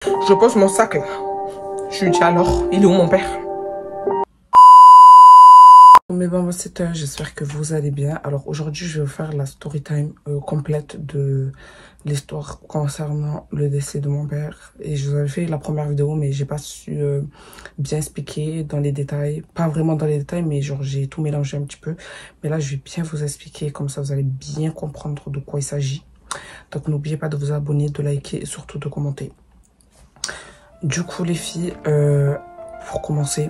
Je pose mon sac là. Je lui dis alors, il est où mon père? Mes bambous, j'espère que vous allez bien. Alors aujourd'hui, je vais vous faire la story time complète de l'histoire concernant le décès de mon père. Et je vous avais fait la première vidéo, mais j'ai pas su bien expliquer dans les détails. Pas vraiment dans les détails, mais genre j'ai tout mélangé un petit peu. Mais là, je vais bien vous expliquer, comme ça vous allez bien comprendre de quoi il s'agit. Donc n'oubliez pas de vous abonner, de liker et surtout de commenter. Du coup les filles, pour commencer,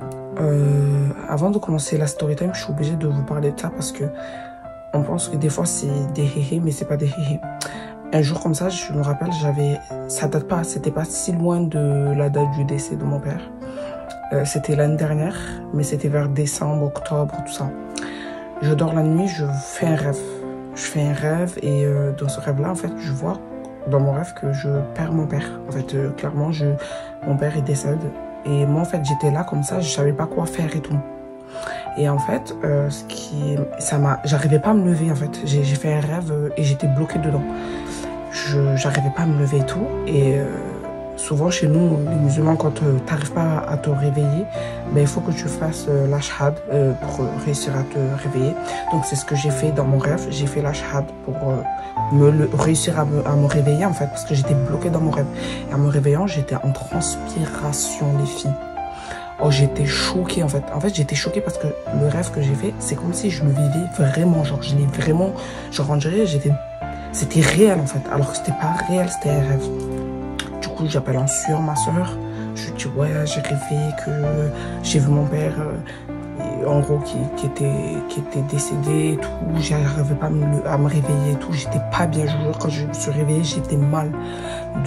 avant de commencer la story time, je suis obligée de vous parler de ça parce que on pense que des fois c'est des héhés, mais c'est pas des héhés. Un jour comme ça, je me rappelle, ça date pas, c'était pas si loin de la date du décès de mon père. C'était l'année dernière, mais c'était vers décembre, octobre, tout ça. Je dors la nuit, je fais un rêve. Je fais un rêve et dans ce rêve-là, en fait, je vois dans mon rêve que je perds mon père. En fait, clairement, mon père il décède. Et moi, en fait, j'étais là comme ça, je savais pas quoi faire et tout. Et en fait, j'arrivais pas à me lever, en fait. J'ai fait un rêve et j'étais bloquée dedans. J'arrivais pas à me lever et tout. Et souvent, chez nous, les musulmans, quand t'arrives pas à te réveiller, ben, il faut que tu fasses l'ashhad pour réussir à te réveiller. Donc, c'est ce que j'ai fait dans mon rêve. J'ai fait l'ashhad pour réussir à me réveiller, en fait, parce que j'étais bloquée dans mon rêve. Et en me réveillant, j'étais en transpiration, les filles. Oh, j'étais choquée, en fait. En fait, j'étais choquée parce que le rêve que j'ai fait, c'est comme si je le vivais vraiment. Genre, je l'ai vraiment... Genre, on dirait, c'était réel, en fait. Alors que c'était pas réel, c'était un rêve. Du coup, j'appelle en sueur ma soeur. Je lui dis, ouais, j'ai rêvé que j'ai vu mon père, en gros, qui était décédé et tout. J'arrivais pas à me réveiller et tout. J'étais pas bien. Je vous jure, quand je me suis réveillée, j'étais mal.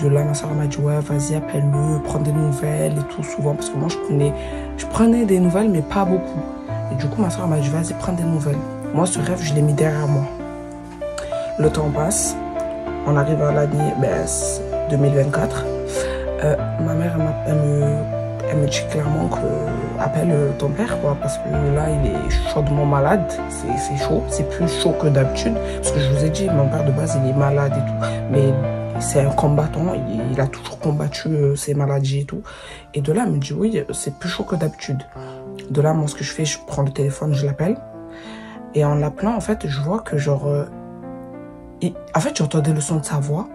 De là, ma soeur m'a dit, ouais, vas-y, appelle-le, prends des nouvelles et tout, souvent. Parce que moi, je prenais des nouvelles, mais pas beaucoup. Et du coup, ma soeur m'a dit, vas-y, prends des nouvelles. Moi, ce rêve, je l'ai mis derrière moi. Le temps passe. On arrive à l'année 2024. Ma mère, elle me dit clairement que appelle ton père, quoi, parce que là, il est chaudement malade. C'est chaud. C'est plus chaud que d'habitude. Parce que je vous ai dit, mon père de base, il est malade et tout. Mais c'est un combattant. Il a toujours combattu ses maladies et tout. Et de là, elle me dit, oui, c'est plus chaud que d'habitude. De là, moi, ce que je fais, je prends le téléphone, je l'appelle. Et en l'appelant, en fait, je vois que genre... en fait, j'entendais le son de sa voix.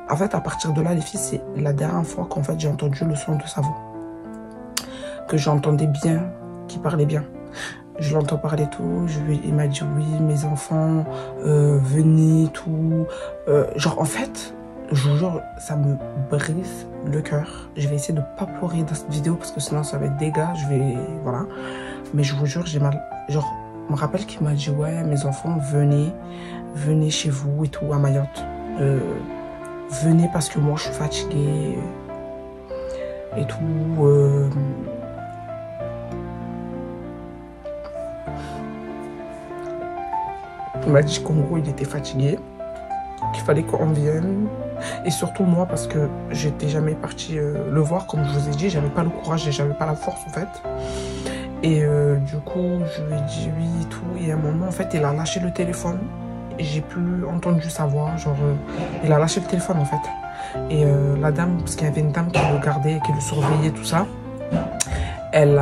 En fait, à partir de là, les filles, c'est la dernière fois qu'en fait, j'ai entendu le son de sa voix. Que j'entendais bien, qu'il parlait bien. Je l'entends parler tout. Il m'a dit, oui, mes enfants, venez, tout. Genre, en fait, je vous jure, ça me brise le cœur. Je vais essayer de pas pleurer dans cette vidéo parce que sinon, ça va être dégâts. Voilà. Mais je vous jure, j'ai mal. Genre, je me rappelle qu'il m'a dit, ouais, mes enfants, venez chez vous et tout, à Mayotte. Venez parce que moi je suis fatiguée et tout. Il m'a dit qu'en gros il était fatigué, qu'il fallait qu'on vienne. Et surtout moi parce que j'étais jamais partie le voir, comme je vous ai dit, j'avais pas le courage et j'avais pas la force en fait. Et du coup je lui ai dit oui et tout. Et à un moment en fait il a lâché le téléphone. J'ai plus entendu sa voix, genre il a lâché le téléphone en fait. Et la dame, parce qu'il y avait une dame qui le gardait, qui le surveillait, tout ça, elle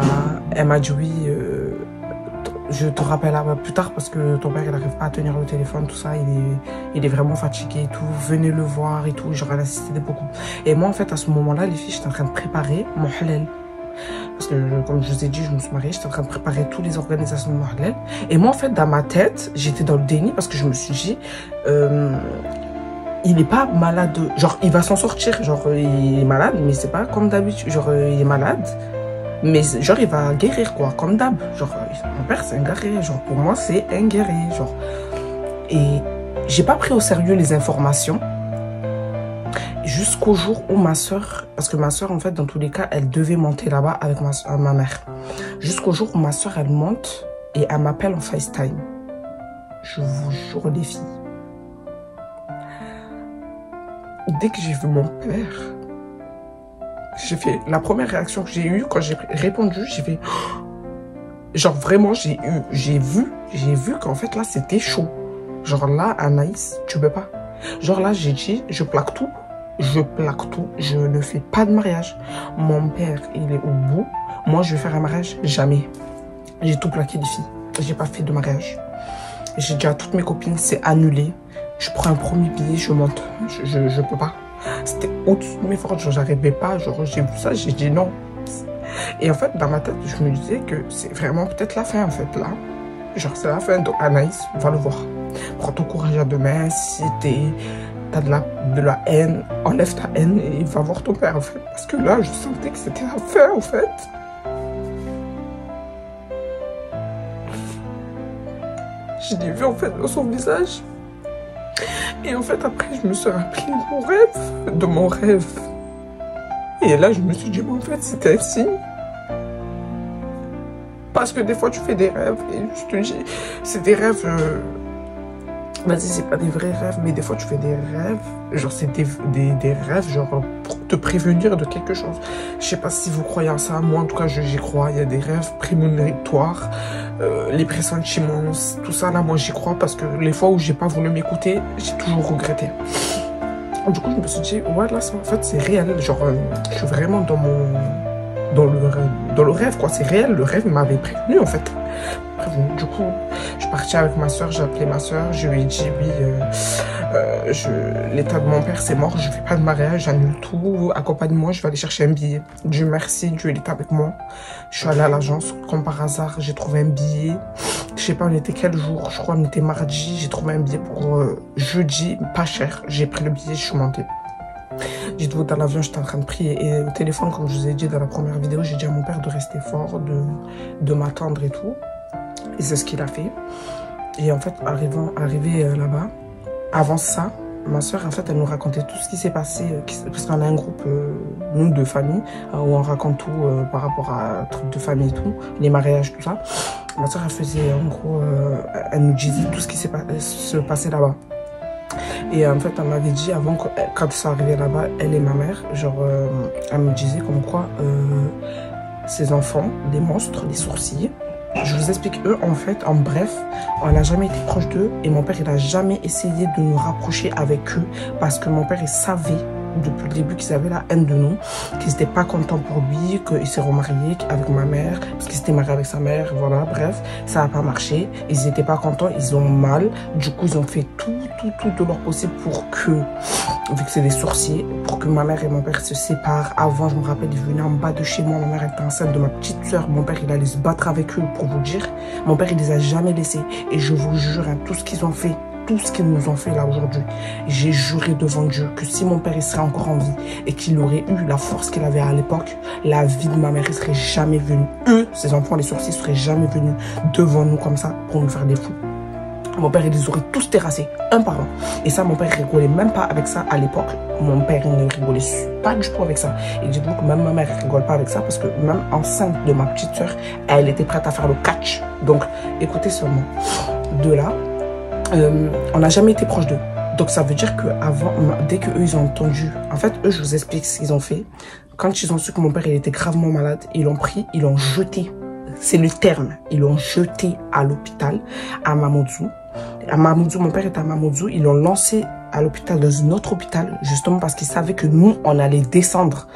m'a dit oui, je te rappellerai plus tard parce que ton père il n'arrive pas à tenir le téléphone, tout ça, il est vraiment fatigué et tout, venez le voir et tout, j'aurais insisté beaucoup. Et moi en fait à ce moment-là, les filles, j'étais en train de préparer mon halal. Parce que, comme je vous ai dit, je me suis mariée, j'étais en train de préparer toutes les organisations de mon halal. Et moi, en fait, dans ma tête, j'étais dans le déni parce que je me suis dit, il n'est pas malade. Genre, il va s'en sortir. Genre, il est malade, mais c'est pas comme d'habitude. Genre, il est malade, mais genre, il va guérir, quoi, comme d'hab. Genre, mon père, c'est un guerrier. Genre, pour moi, c'est un guerrier. Genre, et j'ai pas pris au sérieux les informations. Jusqu'au jour où ma soeur, parce que ma soeur en fait dans tous les cas elle devait monter là-bas avec ma mère. Jusqu'au jour où ma soeur elle monte et elle m'appelle en FaceTime. Je vous jure les filles. Dès que j'ai vu mon père, j'ai fait la première réaction que j'ai eue quand j'ai répondu, j'ai fait genre vraiment j'ai vu qu'en fait là c'était chaud. Genre là Anaïs, tu peux pas. Genre là j'ai dit je plaque tout. je plaque tout, je ne fais pas de mariage. Mon père, il est au bout. Moi, je vais faire un mariage, jamais. J'ai tout plaqué les filles. J'ai pas fait de mariage. J'ai dit à toutes mes copines, c'est annulé. Je prends un premier billet, je monte. Je peux pas. C'était au-dessus de mes forces, j'arrivais pas. Genre, j'ai vu ça, j'ai dit non. Et en fait, dans ma tête, je me disais que c'est vraiment peut-être la fin, en fait, là. Genre, c'est la fin. Donc, Anaïs, va le voir. Prends ton courage à deux mains. Si t'as de la haine, enlève ta haine et va voir ton père, en fait. Parce que là, je sentais que c'était la fin, en fait. Je l'ai vu, en fait, dans son visage. Et en fait, après, je me suis rappelé de mon rêve. Et là, je me suis dit, bon, en fait, c'était un signe. Parce que des fois, tu fais des rêves et je te dis, c'est des rêves... Vas-y, c'est pas des vrais rêves, mais des fois, tu fais des rêves. Genre, c'est des rêves, genre, pour te prévenir de quelque chose. Je sais pas si vous croyez en ça. Moi, en tout cas, j'y crois. Il y a des rêves prémonitoires, les pressentiments, tout ça, là, moi, j'y crois. Parce que les fois où j'ai pas voulu m'écouter, j'ai toujours regretté. Du coup, je me suis dit, ouais, là, en fait, c'est réel. Genre, je suis vraiment dans le rêve, quoi. C'est réel. Le rêve m'avait prévenu, en fait. Du coup, je suis partie avec ma soeur, j'ai appelé ma soeur, je lui ai dit oui, l'état de mon père c'est mort, je fais pas de mariage, j'annule tout, accompagne-moi, je vais aller chercher un billet. Dieu merci, Dieu il est avec moi. Je suis allée à l'agence, comme par hasard, j'ai trouvé un billet. Je sais pas on était quel jour, je crois on était mardi, j'ai trouvé un billet pour jeudi, pas cher. J'ai pris le billet, je suis montée. Dites-vous, dans l'avion, j'étais en train de prier. Et au téléphone, comme je vous ai dit dans la première vidéo, j'ai dit à mon père de rester fort, de m'attendre et tout. Et c'est ce qu'il a fait. Et en fait, arrivé là-bas, avant ça, ma soeur, en fait, elle nous racontait tout ce qui s'est passé. Parce qu'on a un groupe, nous, de famille, où on raconte tout par rapport à trucs de famille et tout, les mariages, tout ça. Ma soeur, elle faisait, en gros, elle nous disait tout ce qui se passait là-bas. Et en fait, elle m'avait dit avant, quand ils sont arrivés là-bas, elle et ma mère, genre, elle me disait comme quoi ces enfants, des monstres, des sourcils. Je vous explique, eux, en fait, en bref, on n'a jamais été proche d'eux et mon père, il n'a jamais essayé de nous rapprocher avec eux parce que mon père, il savait depuis le début qu'ils avaient la haine de nous, qu'ils n'étaient pas contents pour lui, qu'il s'est remarié avec ma mère, parce qu'il s'était marié avec sa mère, voilà, bref, ça n'a pas marché, ils n'étaient pas contents, ils ont mal, du coup ils ont fait tout de leur possible pour que, vu que c'est des sorciers, pour que ma mère et mon père se séparent. Avant, je me rappelle, ils venaient en bas de chez moi, ma mère était enceinte de ma petite soeur, mon père il allait se battre avec eux pour vous dire, mon père il les a jamais laissés, et je vous jure, hein, tout ce qu'ils ont fait, tout ce qu'ils nous ont fait là aujourd'hui, j'ai juré devant Dieu que si mon père il serait encore en vie et qu'il aurait eu la force qu'il avait à l'époque, la vie de ma mère il serait jamais venue. Eux, ces enfants, les sorciers, seraient jamais venus devant nous comme ça pour nous faire des fous. Mon père, il les aurait tous terrassés, un par un. Et ça, mon père rigolait même pas avec ça à l'époque. Mon père, il ne rigolait pas du tout avec ça. Et dites-vous que même ma mère, elle rigole pas avec ça parce que même enceinte de ma petite soeur, elle était prête à faire le catch. Donc, écoutez seulement. De là, on n'a jamais été proche d'eux. Donc ça veut dire que avant, dès que eux ils ont entendu, en fait eux je vous explique ce qu'ils ont fait. Quand ils ont su que mon père il était gravement malade, ils l'ont pris, ils l'ont jeté. C'est le terme. Ils l'ont jeté à l'hôpital à Mamoudzou. À Mamoudzou, mon père était à Mamoudzou. Ils l'ont lancé à l'hôpital, dans un autre hôpital, justement parce qu'ils savaient que nous on allait descendre.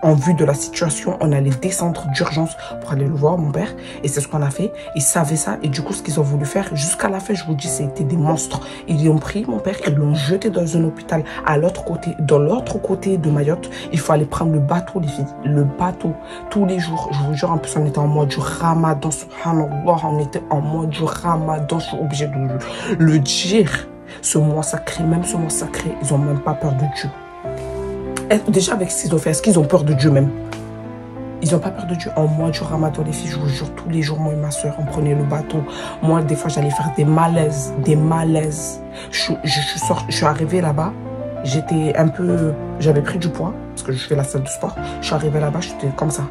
En vue de la situation, on allait descendre d'urgence pour aller le voir, mon père. Et c'est ce qu'on a fait. Ils savaient ça. Et du coup, ce qu'ils ont voulu faire, jusqu'à la fin, je vous dis, c'était des monstres. Ils ont pris mon père, ils l'ont jeté dans un hôpital à l'autre côté. Dans l'autre côté de Mayotte, il faut aller prendre le bateau, les filles. Le bateau, tous les jours. Je vous jure, en plus, on était en mois du Ramadan. Subhanallah, on était en mois du Ramadan. Je suis obligée de le dire. Ce mois sacré, même ce mois sacré, ils n'ont même pas peur de Dieu. Déjà avec ce qu'ils ont fait, est-ce qu'ils ont peur de Dieu même? Ils n'ont pas peur de Dieu. En mois du Ramadan, les filles, je vous jure, tous les jours, moi et ma soeur, on prenait le bateau. Moi, des fois, j'allais faire des malaises, des malaises. Je suis arrivée là-bas, j'étais un peu... J'avais pris du poids, parce que je fais la salle de sport. Je suis arrivée là-bas, j'étais comme ça.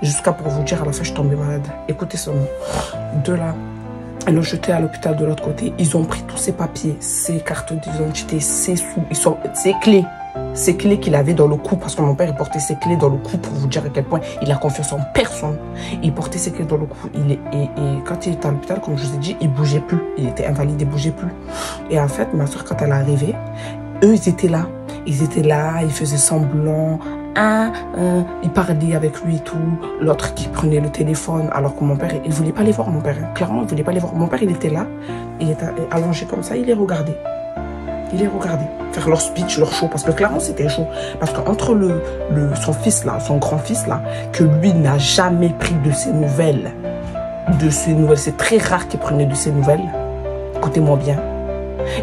Jusqu'à pour vous dire, à la fin, je suis tombée malade. Écoutez seulement. De là, ils l'ont jeté à l'hôpital de l'autre côté. Ils ont pris tous ses papiers, ses cartes d'identité, ses sous, ses clés. Ses clés qu'il avait dans le cou, parce que mon père il portait ses clés dans le cou pour vous dire à quel point il a confiance en personne. Il portait ses clés dans le cou. Et quand il était à l'hôpital, comme je vous ai dit, il bougeait plus. Il était invalide, il bougeait plus. Et en fait, ma soeur, quand elle est arrivée, eux, ils étaient là. Ils étaient là, ils faisaient semblant. Il parlait avec lui et tout. L'autre qui prenait le téléphone. Alors que mon père, il voulait pas les voir, mon père. Clairement, il voulait pas les voir. Mon père, il était là. Il était allongé comme ça. Il les regardait. Il les regardait. Faire leur speech, leur show. Parce que clairement, c'était chaud. Parce qu'entre son fils là, son grand-fils là, que lui n'a jamais pris de ses nouvelles. C'est très rare qu'il prenait de ses nouvelles. Écoutez-moi bien.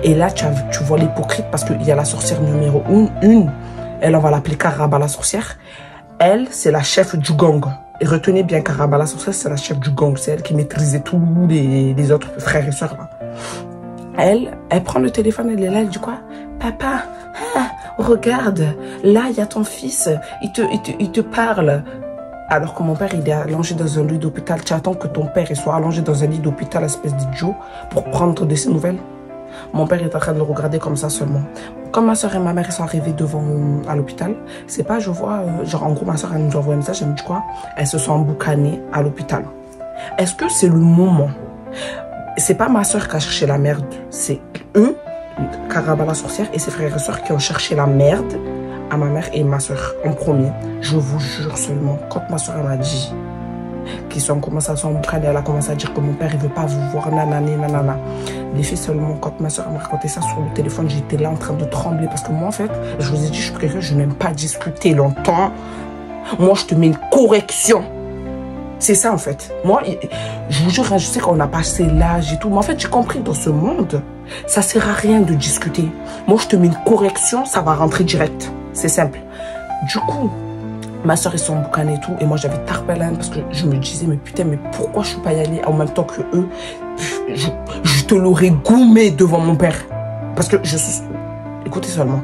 Et là, tu vois l'hypocrite parce qu'il y a la sorcière numéro 1. Elle, on va l'appeler Karaba la sorcière. Elle, c'est la chef du gang. Et retenez bien, Karaba la sorcière, c'est la chef du gang. C'est elle qui maîtrisait tous les autres frères et sœurs là. Elle prend le téléphone, elle est là, elle dit quoi? Papa, regarde, là, il y a ton fils, il te parle. Alors que mon père, il est allongé dans un lit d'hôpital. Tu attends que ton père soit allongé dans un lit d'hôpital, espèce d'idiot, pour prendre de ses nouvelles. Mon père est en train de le regarder comme ça seulement. Quand ma soeur et ma mère sont arrivées à l'hôpital, c'est pas, je vois, genre en gros, ma soeur, elle nous envoie un message, elle me dit quoi? Elles se sont emboucanées à l'hôpital. Est-ce que c'est le moment? C'est pas ma soeur qui a cherché la merde, c'est eux, Karaba la sorcière et ses frères et soeurs qui ont cherché la merde à ma mère et ma soeur en premier. Je vous jure seulement, quand ma soeur m'a dit qu'ils ont commencé à s'emboucaner, elle a commencé à dire que mon père il veut pas vous voir, nanani, nanana. Les filles seulement, quand ma soeur m'a raconté ça sur le téléphone, j'étais là en train de trembler parce que moi en fait, je vous ai dit, je suis quelqu'un, je n'aime pas discuter longtemps. Moi je te mets une correction. C'est ça en fait. Moi, je vous jure, je sais qu'on a passé l'âge et tout, mais en fait j'ai compris dans ce monde, ça sert à rien de discuter. Moi je te mets une correction, ça va rentrer direct. C'est simple. Du coup, ma soeur, ils sont boucanés et tout. Et moi, j'avais tarpelane parce que je me disais, mais putain, mais pourquoi je suis pas y allée en même temps que eux? Je te l'aurais goumé devant mon père. Parce que je suis... Écoutez seulement.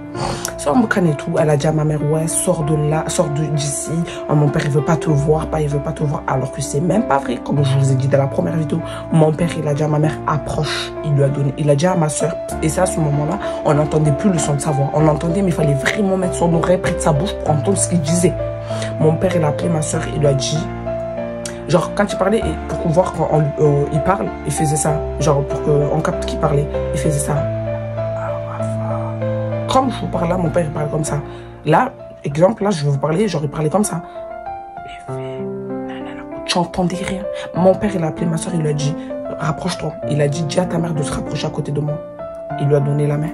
Sors boucanée et tout. Elle a dit à ma mère, ouais, sors de là, sors d'ici. Oh, mon père, il veut pas te voir, il veut pas te voir. Alors que c'est même pas vrai. Comme je vous ai dit dans la première vidéo, mon père, il a dit à ma mère, approche. Il lui a donné. Il a dit à ma soeur. Et ça, à ce moment-là, on n'entendait plus le son de sa voix. On l'entendait, mais il fallait vraiment mettre son oreille près de sa bouche pour entendre ce qu'il disait. Mon père, il a appelé ma soeur, il lui a dit, genre quand il parlait, et pour voir quand il parle, il faisait ça. Genre pour qu'on capte qu'il parlait, il faisait ça. Comme je vous parle là, mon père il parle comme ça. Là, exemple, là je vais vous parler, genre il parlait comme ça. Il fait, tu entendais rien. Mon père il a appelé ma soeur, il lui a dit, rapproche-toi. Il a dit, dis à ta mère de se rapprocher à côté de moi. Il lui a donné la main.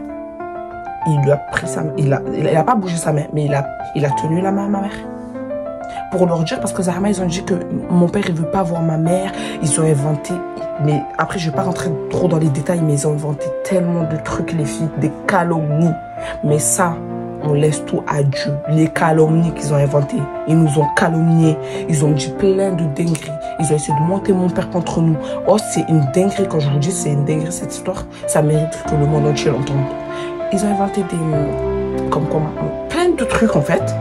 Il lui a pris sa main. Il a pas bougé sa main, mais il a tenu la main à ma mère. Pour leur dire, parce que Zahma, ils ont dit que mon père, il veut pas voir ma mère. Ils ont inventé, mais après, je vais pas rentrer trop dans les détails, mais ils ont inventé tellement de trucs, les filles, des calomnies. Mais ça, on laisse tout à Dieu. Les calomnies qu'ils ont inventées, ils nous ont calomniés. Ils ont dit plein de dingueries. Ils ont essayé de monter mon père contre nous. Oh, c'est une dinguerie. Quand je vous dis c'est une dinguerie, cette histoire, ça mérite que le monde entier l'entende. Ils ont inventé plein de trucs en fait.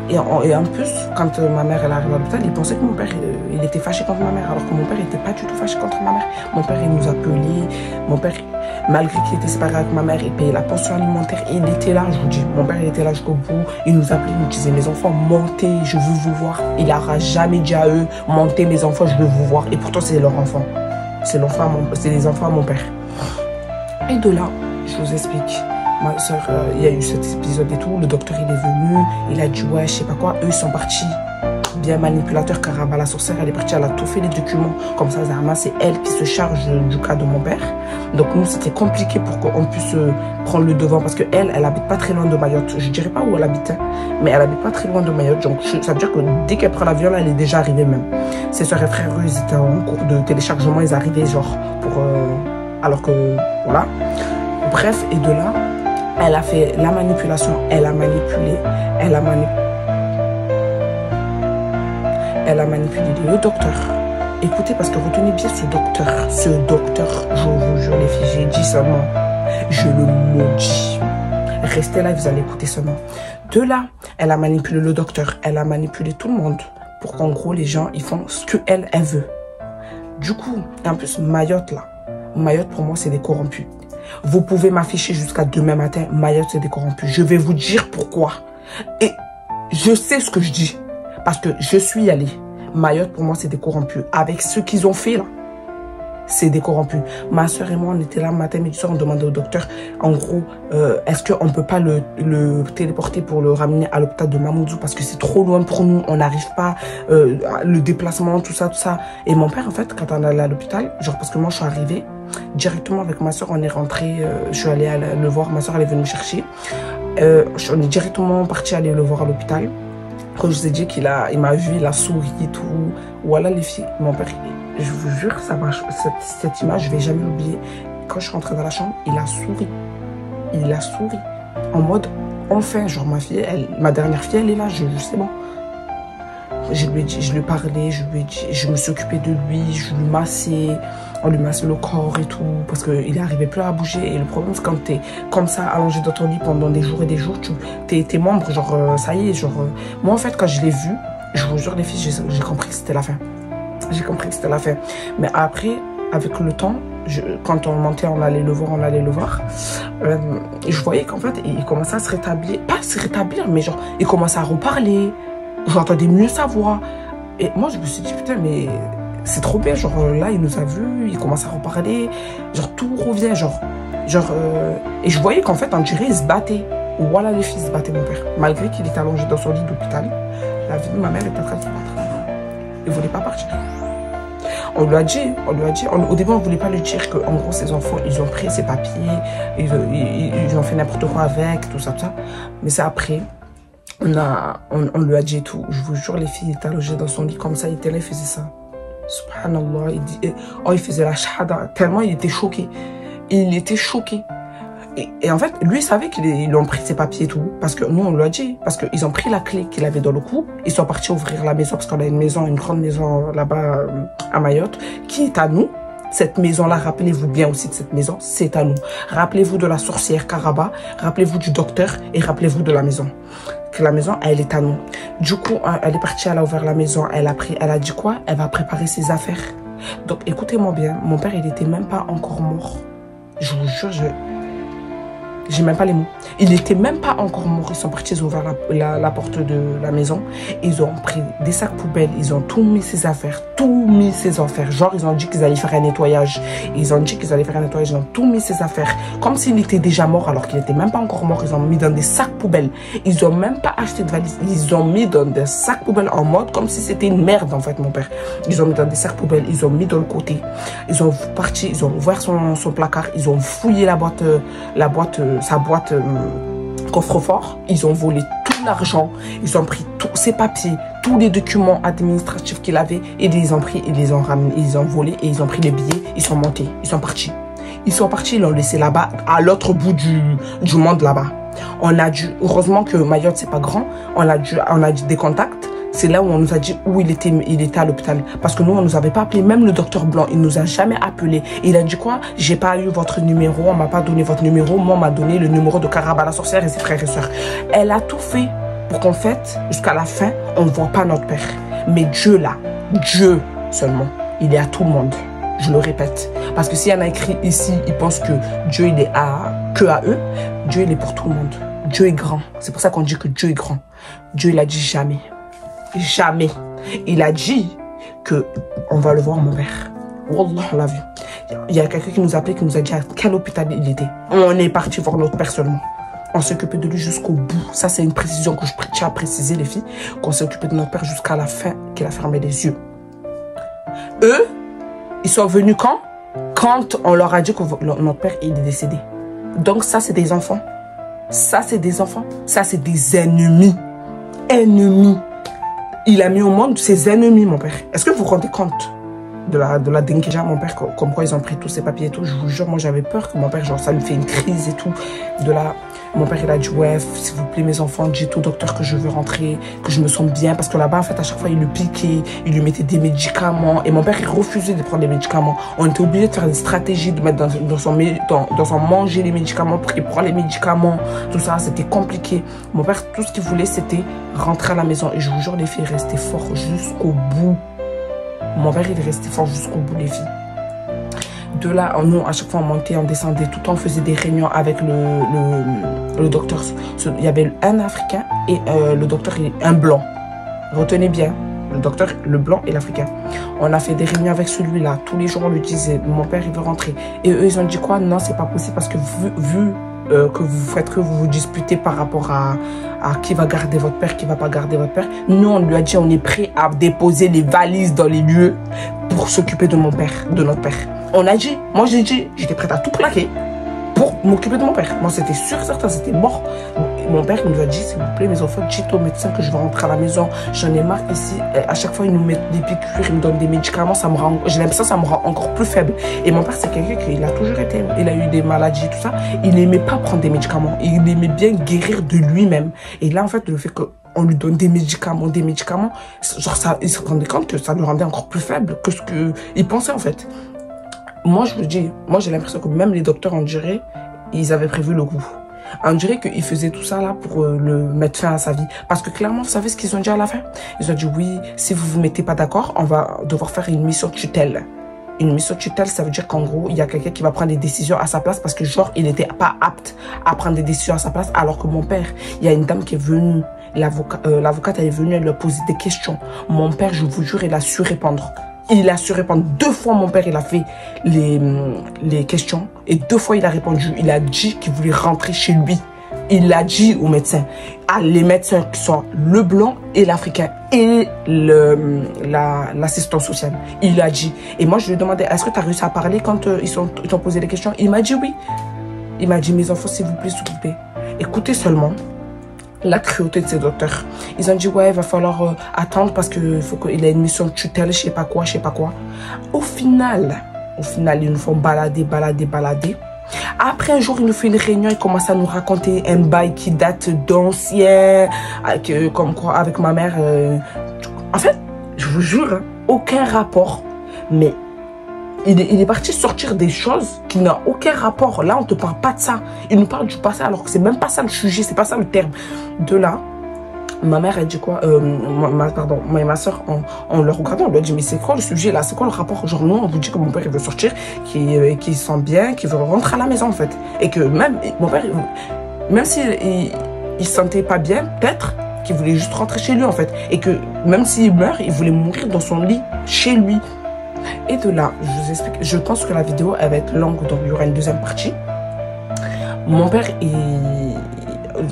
Et en plus, quand ma mère elle arrive à l'hôpital, ils pensaient que mon père il était fâché contre ma mère. Alors que mon père n'était pas du tout fâché contre ma mère. Mon père il nous appelait. Mon père, malgré qu'il était séparé avec ma mère, il payait la pension alimentaire. Il était là, je vous dis. Mon père il était là jusqu'au bout. Il nous appelait, il nous disait, mes enfants, montez, je veux vous voir. Il n'aura jamais dit à eux, montez mes enfants, je veux vous voir. Et pourtant c'est leur enfant. C'est les enfants à mon père. Et de là, je vous explique. Ma soeur, il y a eu cet épisode et tout. Le docteur, il est venu. Il a dit, ouais, je sais pas quoi. Eux, ils sont partis. Bien manipulateur, Karaba la sorcière, elle est partie. Elle a tout fait les documents. Comme ça, Zahma, c'est elle qui se charge du cas de mon père. Donc, nous, c'était compliqué pour qu'on puisse prendre le devant. Parce qu'elle, elle habite pas très loin de Mayotte. Je dirais pas où elle habite, hein, mais elle habite pas très loin de Mayotte. Donc, ça veut dire que dès qu'elle prend l'avion, elle est déjà arrivée même. Ses soeurs et frères, eux, ils étaient en cours de téléchargement. Ils arrivaient, genre, pour... alors que, voilà. Bref, et de là... Elle a fait la manipulation, elle a manipulé le docteur. Écoutez, parce que retenez bien ce docteur, je vous jure les filles, j'ai dit seulement, je le maudis. Restez là, vous allez écouter seulement. De là, elle a manipulé le docteur, elle a manipulé tout le monde pour qu'en gros les gens ils font ce qu'elle veut. Du coup, en plus Mayotte pour moi c'est des corrompus. Vous pouvez m'afficher jusqu'à demain matin. Mayotte, c'est des corrompus. Je vais vous dire pourquoi. Et je sais ce que je dis. Parce que je suis allée. Mayotte, pour moi, c'est des corrompus. Avec ce qu'ils ont fait, là. c'est des corrompus. Ma soeur et moi, on était là matin, midi, soir, on demandait au docteur, en gros, est-ce qu'on ne peut pas le téléporter pour le ramener à l'hôpital de Mamoudzou parce que c'est trop loin pour nous, on n'arrive pas, le déplacement, tout ça, tout ça. Et mon père, en fait, quand on allait à l'hôpital, genre parce que moi, je suis arrivée, directement avec ma soeur, on est rentré, je suis allée le voir, ma soeur, elle est venue me chercher. On est directement parti aller le voir à l'hôpital. Quand je vous ai dit il m'a vu, il a souri et tout. Voilà les filles, mon père, je vous jure, ça marche. Cette image, je vais jamais l'oublier. Quand je suis rentrée dans la chambre, il a souri. Il a souri. En mode, enfin, genre ma dernière fille, elle est là, c'est bon. Je lui ai dit, je lui ai parlé, je me suis occupée de lui, je lui massais, on lui massait le corps et tout, parce qu'il n'arrivait plus à bouger. Et le problème, c'est quand tu es comme ça, allongé dans ton lit pendant des jours et des jours, tes membres, genre, ça y est, genre... moi, en fait, quand je l'ai vu, je vous jure, les filles, j'ai compris que c'était la fin. J'ai compris que c'était la fin. Mais après, avec le temps, quand on montait, on allait le voir, je voyais qu'en fait, il commençait à se rétablir, pas se rétablir, mais genre, il commençait à reparler. J'entendais mieux sa voix. Et moi, je me suis dit, putain, mais c'est trop bien. Genre, là, il nous a vus, il commence à reparler. Genre, tout revient, et je voyais qu'en fait, en dirait, il se battait. Voilà, les filles se battaient, mon père. Malgré qu'il était allongé dans son lit d'hôpital, la vie de ma mère était en train de se battre. Il ne voulait pas partir. On lui a dit. Au début, on ne voulait pas lui dire qu'en gros, ses enfants, ils ont pris ses papiers, ils ont fait n'importe quoi avec, tout ça. Mais c'est après... On lui a dit et tout. Je vous jure, les filles étaient allongées dans son lit comme ça. Il était là, il faisait ça. Subhanallah. Il faisait la shahada. Tellement il était choqué. Il était choqué. Et en fait, lui, il savait qu'ils ont pris ses papiers et tout. Parce que nous, on lui a dit. Parce qu'ils ont pris la clé qu'il avait dans le cou. Ils sont partis ouvrir la maison. Parce qu'on a une grande maison là-bas à Mayotte. Qui est à nous. Cette maison-là, rappelez-vous bien aussi de cette maison. C'est à nous. Rappelez-vous de la sorcière Karaba. Rappelez-vous du docteur. Et rappelez-vous de la maison. Que la maison, elle est à nous. Du coup, elle est partie, elle a ouvert la maison, elle a dit quoi? Elle va préparer ses affaires. Donc, écoutez-moi bien, mon père, il n'était même pas encore mort. Je vous jure, j'ai même pas les mots. Il n'était même pas encore mort. Ils sont partis, ils ont ouvert la porte de la maison. Ils ont pris des sacs poubelles. Ils ont tout mis ses affaires. Genre, ils ont dit qu'ils allaient faire un nettoyage. Ils ont tout mis ses affaires. Comme s'il était déjà mort alors qu'il n'était même pas encore mort. Ils ont mis dans des sacs poubelles. Ils ont même pas acheté de valise. Ils ont mis dans des sacs poubelles en mode comme si c'était une merde en fait, mon père. Ils ont mis dans des sacs poubelles. Ils ont mis dans le côté. Ils ont parti. Ils ont ouvert son placard. Ils ont fouillé sa boîte coffre-fort. Ils ont volé tout l'argent. Ils ont pris tous ses papiers, tous les documents administratifs qu'il avait. Et ils les ont pris, ils les ont ramenés, ils ont volé et ils ont pris les billets. Ils sont montés, ils sont partis. Ils l'ont laissé là-bas, à l'autre bout du monde là-bas. Heureusement que Mayotte, c'est pas grand. On a des contacts. C'est là où on nous a dit où il était à l'hôpital. Parce que nous, on nous avait pas appelé. Même le docteur Blanc, il nous a jamais appelé. Il a dit quoi? J'ai pas eu votre numéro. On m'a pas donné votre numéro. Moi, on m'a donné le numéro de Karaba, la sorcière et ses frères et sœurs. Elle a tout fait pour qu'en fait, jusqu'à la fin, on ne voit pas notre père. Mais Dieu, là, Dieu seulement, il est à tout le monde. Je le répète. Parce que s'il y en a écrit ici, ils pensent que Dieu, il est que à eux. Dieu, il est pour tout le monde. Dieu est grand. C'est pour ça qu'on dit que Dieu est grand. Dieu, il a dit jamais. Jamais. Il a dit que on va le voir, mon père. Wallah, on l'a vu. Il y a quelqu'un qui nous a appelé, qui nous a dit à quel hôpital il était. On est parti voir notre père seulement. On s'est occupé de lui jusqu'au bout. Ça, c'est une précision que je tiens à préciser, les filles. Qu'on s'est occupé de notre père jusqu'à la fin, qu'il a fermé les yeux. Eux, ils sont venus quand? Quand on leur a dit que notre père il est décédé. Donc ça, c'est des enfants. Ça, c'est des enfants. Ça, c'est des ennemis. Ennemis. Il a mis au monde ses ennemis, mon père. Est-ce que vous vous rendez compte de la dingueria, mon père, comme quoi ils ont pris tous ces papiers et tout? Je vous jure, moi j'avais peur que mon père, genre ça lui fait une crise et tout. Mon père il a dit, ouais, s'il vous plaît mes enfants, dites au docteur que je veux rentrer, que je me sens bien. Parce que là-bas, en fait, à chaque fois, il le piquait, il lui mettait des médicaments. Et mon père, il refusait de prendre des médicaments. On était obligé de faire des stratégies, de mettre dans son manger les médicaments pour qu'il prenne les médicaments. Tout ça, c'était compliqué. Mon père, tout ce qu'il voulait, c'était rentrer à la maison. Et je vous jure, les filles, restaient forts jusqu'au bout. Mon père, il est resté fort jusqu'au bout, les filles. De là, nous, à chaque fois, on montait, on descendait. Tout le temps, on faisait des réunions avec le docteur. Il y avait un Africain et le docteur, un blanc. Retenez bien. Le docteur, le blanc et l'africain. On a fait des réunions avec celui-là. Tous les jours, on lui disait, mon père, il veut rentrer. Et eux, ils ont dit quoi? Non, c'est pas possible parce que vu que vous vous disputez par rapport à qui va garder votre père, qui va pas garder votre père. Nous, on lui a dit, on est prêt à déposer les valises dans les lieux pour s'occuper de mon père, de notre père. On a dit, moi j'ai dit, j'étais prête à tout plaquer pour m'occuper de mon père. Moi, c'était sûr, certain, c'était mort. Mon père, il nous a dit, s'il vous plaît, mes enfants, dites au médecin que je vais rentrer à la maison. J'en ai marre ici. À chaque fois, ils nous mettent des piqûres, ils me donnent des médicaments. J'ai l'impression que ça me rend encore plus faible. Et mon père, c'est quelqu'un qui a toujours été, il a eu des maladies, tout ça. Il n'aimait pas prendre des médicaments. Il aimait bien guérir de lui-même. Et là, en fait, le fait qu'on lui donne des médicaments, genre ça, il se rendait compte que ça le rendait encore plus faible que ce qu'il pensait, en fait. Moi, je le dis, moi, j'ai l'impression que même les docteurs, on dirait, ils avaient prévu le coup. On dirait qu'ils faisaient tout ça là pour le mettre fin à sa vie. Parce que clairement, vous savez ce qu'ils ont dit à la fin? Ils ont dit, oui, si vous vous mettez pas d'accord, on va devoir faire une mission de tutelle. Une mission de tutelle, ça veut dire qu'en gros, il y a quelqu'un qui va prendre des décisions à sa place parce que genre, il n'était pas apte à prendre des décisions à sa place. Alors que mon père, il y a une dame qui est venue, l'avocate elle est venue, elle lui a posé des questions. Mon père, je vous jure, il a su répondre. Il a su répondre 2 fois, mon père, il a fait les questions. Et 2 fois, il a répondu. Il a dit qu'il voulait rentrer chez lui. Il a dit aux médecins, les médecins qui sont le blanc et l'africain et l'assistant social. Il a dit. Et moi, je lui ai demandé, est-ce que tu as réussi à parler quand ils t'ont posé les questions? Il m'a dit oui. Il m'a dit, mes enfants, s'il vous plaît, s'il vous plaît, écoutez seulement la cruauté de ces docteurs. Ils ont dit, ouais, il va falloir attendre parce qu'il a une mission de tutelle, je sais pas quoi. Au final, ils nous font balader. Après, un jour, il nous fait une réunion, il commence à nous raconter un bail qui date d'ancien, comme quoi, avec ma mère. En fait, je vous jure, hein, aucun rapport, mais il est parti sortir des choses qui n'ont aucun rapport. Là, on ne te parle pas de ça. Il nous parle du passé alors que c'est même pas ça le sujet, c'est pas ça le terme. De là, ma mère, elle dit quoi? Ma soeur, on le regardait, on lui a dit, mais c'est quoi le sujet là? C'est quoi le rapport? Genre, nous, on vous dit que mon père, il veut sortir, qu'il sent bien, qu'il veut rentrer à la maison, en fait. Et que même, mon père, même s'il il se sentait pas bien, peut-être qu'il voulait juste rentrer chez lui, en fait. Et que même s'il meurt, il voulait mourir dans son lit, chez lui. Et de là, je vous explique, je pense que la vidéo, elle va être longue, donc il y aura une deuxième partie. Mon père,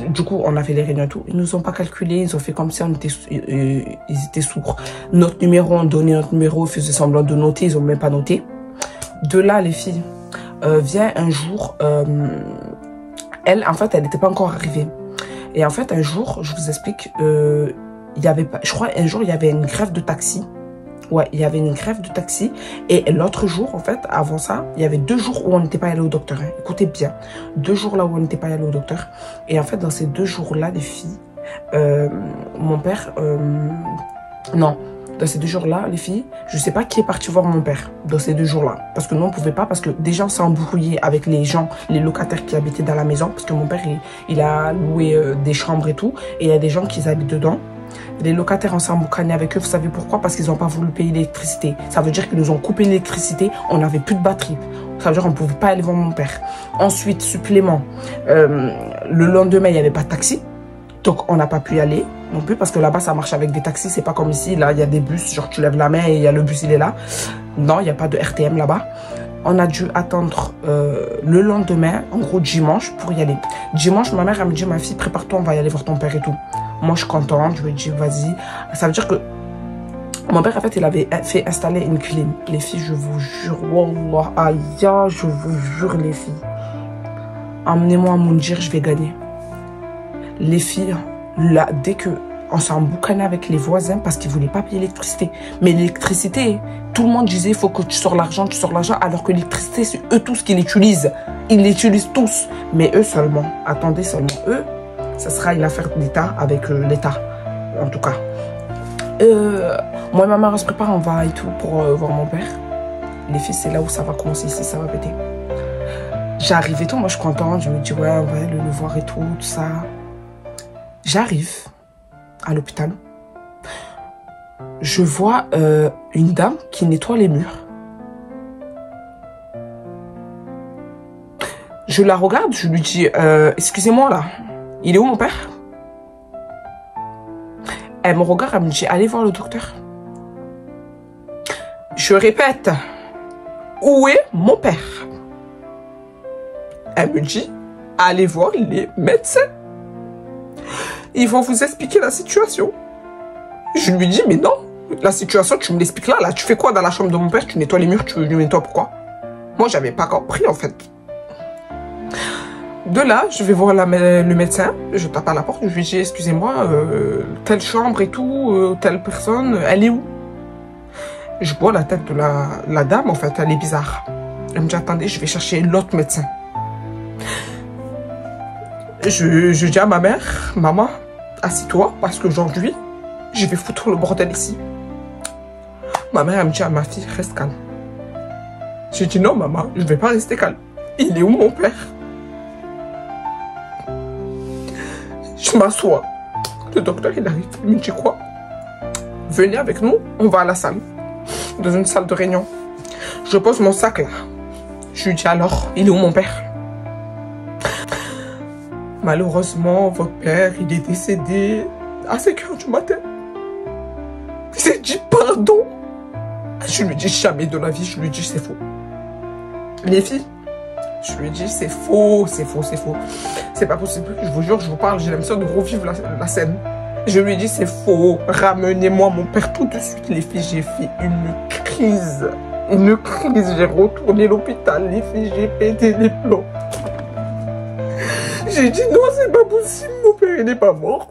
du coup, on a fait les réunions et tout. Ils nous ont pas calculé, ils ont fait comme si ils étaient sourds. Notre numéro, on donnait notre numéro, ils faisaient semblant de noter, ils ont même pas noté. De là, les filles, vient un jour, elle, en fait, elle n'était pas encore arrivée. Et en fait, un jour, je vous explique, il y avait pas, je crois, un jour, il y avait une grève de taxi. Ouais, il y avait une grève de taxi. Et l'autre jour, en fait, avant ça, il y avait 2 jours où on n'était pas allé au docteur. Hein. Écoutez bien. 2 jours là où on n'était pas allé au docteur. Et en fait, dans ces 2 jours-là, les filles, mon père... non, dans ces 2 jours-là, les filles, je ne sais pas qui est parti voir mon père dans ces 2 jours-là. Parce que nous, on ne pouvait pas, parce que déjà, on s'est embrouillé avec les gens, les locataires qui habitaient dans la maison. Parce que mon père, il a loué des chambres et tout. Et il y a des gens qui habitent dedans. Les locataires, on s'est emboucané avec eux. Vous savez pourquoi? Parce qu'ils n'ont pas voulu payer l'électricité. Ça veut dire qu'ils nous ont coupé l'électricité. On n'avait plus de batterie. Ça veut dire qu'on ne pouvait pas aller voir mon père. Ensuite, supplément, le lendemain, il n'y avait pas de taxi. Donc, on n'a pas pu y aller non plus. Parce que là-bas, ça marche avec des taxis. C'est pas comme ici. Là, il y a des bus. Genre, tu lèves la main et il y a le bus, il est là. Non, il n'y a pas de RTM là-bas. On a dû attendre le lendemain, en gros dimanche, pour y aller. Dimanche, ma mère, elle me dit, ma fille, prépare-toi, on va y aller voir ton père et tout. Moi, je suis contente, je lui dis, vas-y. Ça veut dire que mon père, en fait, il avait fait installer une clim. Les filles, je vous jure, wallah, aïe, je vous jure, les filles. Emmenez-moi à Moundir, je vais gagner. Les filles, là, dès que on s'est emboucané avec les voisins parce qu'ils ne voulaient pas payer l'électricité. Mais l'électricité, tout le monde disait, il faut que tu sors l'argent, alors que l'électricité, c'est eux tous qui l'utilisent. Ils l'utilisent tous. Mais eux seulement, attendez seulement, eux, ça sera une affaire d'État avec l'État, en tout cas. Moi et ma mère, on se prépare, on va et tout pour voir mon père. Les filles, c'est là où ça va commencer, ici, ça va péter. J'arrive et tout, moi je suis contente, je me dis, ouais, on va aller le voir et tout ça. J'arrive à l'hôpital. Je vois une dame qui nettoie les murs. Je la regarde, je lui dis, excusez-moi là, il est où mon père? Elle me regarde, elle me dit, allez voir le docteur. Je répète, où est mon père? Elle me dit, allez voir les médecins. Ils vont vous expliquer la situation. Je lui dis, mais non, la situation, tu me l'expliques là. Tu fais quoi dans la chambre de mon père? Tu nettoies les murs, tu lui nettoies pourquoi? Moi, j'avais pas compris en fait. De là, je vais voir le médecin, je tape à la porte, je lui dis, excusez-moi, telle chambre et tout, telle personne, elle est où? Je vois la tête de la dame, en fait, elle est bizarre. Elle me dit, attendez, je vais chercher l'autre médecin. Je dis à ma mère, maman, assis-toi, parce qu'aujourd'hui, je vais foutre le bordel ici. Ma mère, elle me dit à ma fille, reste calme. J'ai dit, non, maman, je ne vais pas rester calme. Il est où mon père? Je m'assois. Le docteur, il arrive. Il me dit quoi? Venez avec nous, on va à la salle. Dans une salle de réunion. Je pose mon sac là. Je lui dis alors, il est où mon père? Malheureusement, votre père, il est décédé à 5 h du matin. J'ai dit pardon. Je lui dis jamais de la vie, je lui dis c'est faux. Les filles, je lui dis c'est faux, c'est faux, c'est faux. C'est pas possible, je vous jure, je vous parle, j'ai l'impression de revivre la scène. Je lui dis c'est faux, ramenez-moi mon père tout de suite. Les filles, j'ai fait une crise. Une crise, j'ai retourné l'hôpital, les filles, j'ai pété les plombs. J'ai dit non, c'est pas possible, mon père, il n'est pas mort.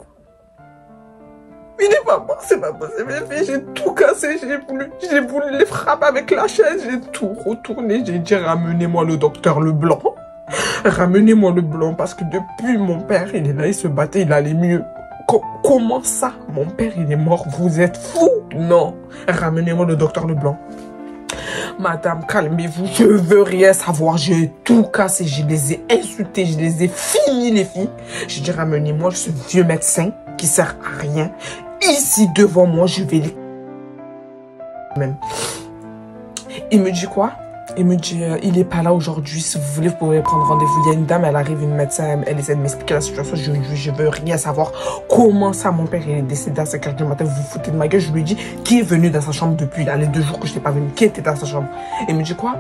Il n'est pas mort, c'est pas possible. Les filles, j'ai tout cassé, j'ai voulu les frapper avec la chaise, j'ai tout retourné. J'ai dit ramenez-moi le docteur Leblanc. Ramenez-moi le blanc parce que depuis mon père, il est là, il se battait, il allait mieux. Comment ça? Mon père, il est mort, vous êtes fou? Non, ramenez-moi le docteur Leblanc. Madame, calmez-vous, je veux rien savoir, j'ai tout cassé, je les ai insultés, je les ai finis les filles. J'ai dit ramenez-moi ce vieux médecin qui sert à rien. Ici devant moi, je vais les... Même. Il me dit quoi? Il me dit, il n'est pas là aujourd'hui. Si vous voulez, vous pouvez prendre rendez-vous. Il y a une dame, elle arrive, une médecin, elle essaie de m'expliquer la situation. Je veux rien savoir. Comment ça, mon père, il est décédé à 5 h du matin? Vous vous foutez de ma gueule. Je lui dis, qui est venu dans sa chambre depuis les 2 jours que je n'étais pas venu? Qui était dans sa chambre? Il me dit quoi?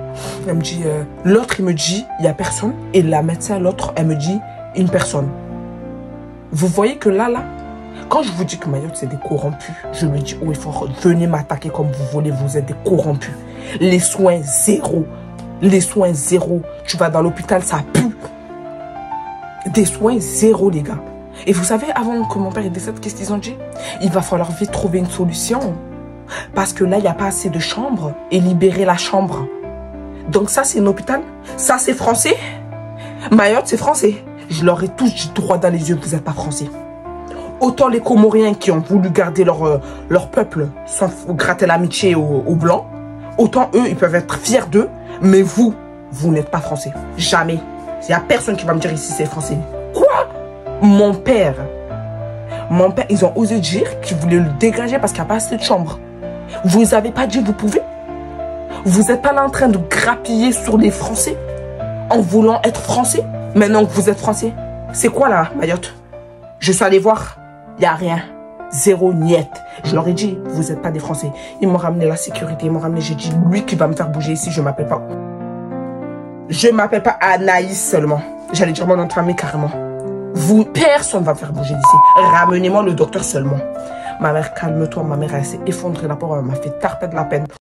Elle me dit, l'autre, il me dit, il n'y a personne. Et la médecin, l'autre, elle me dit, une personne. Vous voyez que là, quand je vous dis que Mayotte, c'est des corrompus, je lui dis, oh, il faut venir m'attaquer comme vous voulez, vous êtes des corrompus. Les soins, zéro. Les soins, zéro. Tu vas dans l'hôpital, ça pue. Des soins, zéro, les gars. Et vous savez, avant que mon père décède, qu'est-ce qu'ils ont dit? Il va falloir vite trouver une solution. Parce que là, il n'y a pas assez de chambres et libérer la chambre. Donc ça, c'est un hôpital. Ça, c'est français. Mayotte, c'est français. Je leur ai tous dit droit dans les yeux, vous n'êtes pas français. Autant les Comoriens qui ont voulu garder leur peuple sans gratter l'amitié aux Blancs, autant eux, ils peuvent être fiers d'eux, mais vous n'êtes pas français. Jamais. Il n'y a personne qui va me dire ici c'est français. Quoi? Mon père, ils ont osé dire qu'ils voulaient le dégager parce qu'il n'y a pas assez de chambres. Vous n'avez pas dit vous pouvez? Vous n'êtes pas là en train de grappiller sur les Français en voulant être français? Maintenant que vous êtes français, c'est quoi là, Mayotte? Je suis allé voir. Il n'y a rien. Zéro niette. Je leur ai dit, vous n'êtes pas des Français. Ils m'ont ramené la sécurité. Ils m'ont ramené, j'ai dit, lui qui va me faire bouger ici, je ne m'appelle pas. Je ne m'appelle pas Anaïs seulement. J'allais dire mon nom de famille carrément. Vous, personne ne va me faire bouger d'ici. Ramenez-moi le docteur seulement. Ma mère, calme-toi. Ma mère, elle s'est effondrée la pauvre. Elle m'a fait tarper de la peine.